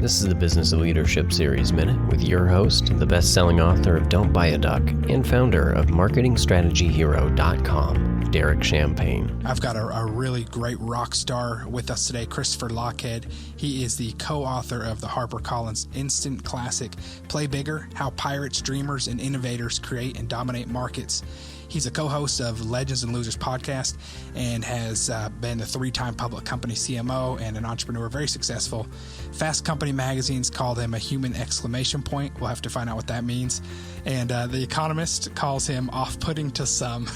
This is the Business of Leadership Series Minute with your host, the best-selling author of Don't Buy a Duck and founder of MarketingStrategyHero.com, Derek Champagne. I've got a really great rock star with us today, Christopher Lochhead. He is the co-author of the Harper Collins instant classic, Play Bigger: How Pirates, Dreamers, and Innovators Create and Dominate Markets. He's a co-host of Legends and Losers podcast and has been a 3-time public company CMO and an entrepreneur, very successful. Fast Company magazines called him a human exclamation point. We'll have to find out what that means. And The Economist calls him off-putting to some.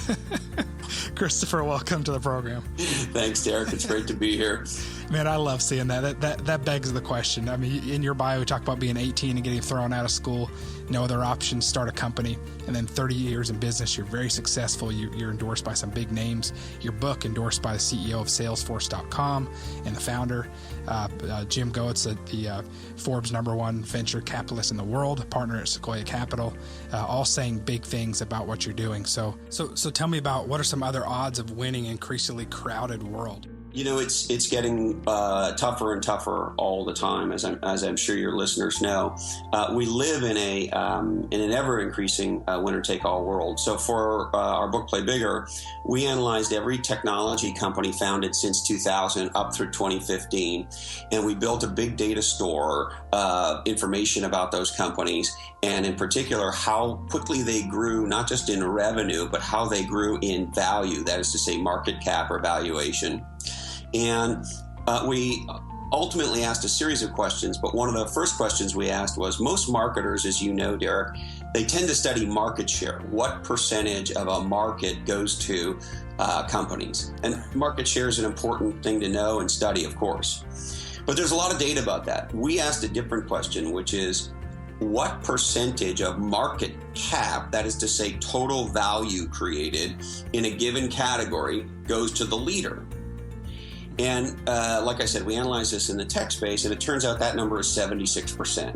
Christopher, welcome to the program. Thanks, Derek. It's great to be here. Man, I love seeing that. That begs the question. I mean, in your bio, you talk about being 18 and getting thrown out of school, no other options, start a company, and then 30 years in business. You're very successful. You're endorsed by some big names. Your book endorsed by the CEO of Salesforce.com and the founder, Jim Goetz, the Forbes #1 venture capitalist in the world, a partner at Sequoia Capital, all saying big things about what you're doing. So tell me about what are some other odds of winning an increasingly crowded world? You know, it's getting tougher and tougher all the time, as I'm sure your listeners know. We live in an ever increasing winner-take-all world. So for our book Play Bigger, we analyzed every technology company founded since 2000 up through 2015, and we built a big data store of information about those companies, and in particular how quickly they grew, not just in revenue, but how they grew in value. That is to say, market cap or valuation. And we ultimately asked a series of questions, but one of the first questions we asked was, most marketers, as you know, Derek, they tend to study market share. What percentage of a market goes to companies? And market share is an important thing to know and study, of course. But there's a lot of data about that. We asked a different question, which is, what percentage of market cap, that is to say total value created in a given category, goes to the leader? And like I said, we analyzed this in the tech space, and it turns out that number is 76%.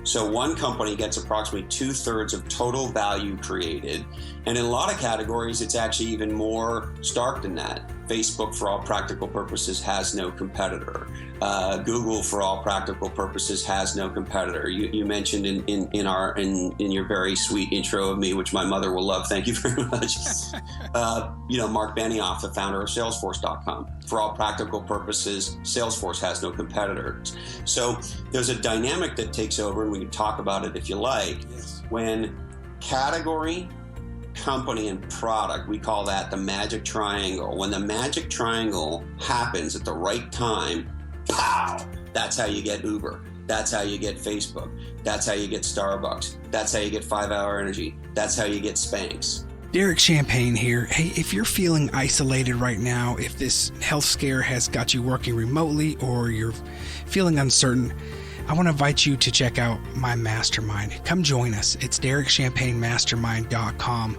So one company gets approximately 2/3 of total value created. And in a lot of categories, it's actually even more stark than that. Facebook, for all practical purposes, has no competitor. Google, for all practical purposes, has no competitor. You mentioned in your very sweet intro of me, which my mother will love. Thank you very much. Mark Benioff, the founder of Salesforce.com. For all practical purposes, Salesforce has no competitors. So there's a dynamic that takes over, and we can talk about it if you like. Yes. When category, company, and product, we call that the magic triangle. When the magic triangle happens at the right time, pow! That's how you get Uber. That's how you get Facebook. That's how you get Starbucks. That's how you get 5 Hour Energy. That's how you get Spanx. Derek Champagne here. Hey, if you're feeling isolated right now, if this health scare has got you working remotely or you're feeling uncertain, I want to invite you to check out my mastermind. Come join us. It's DerekChampagneMastermind.com.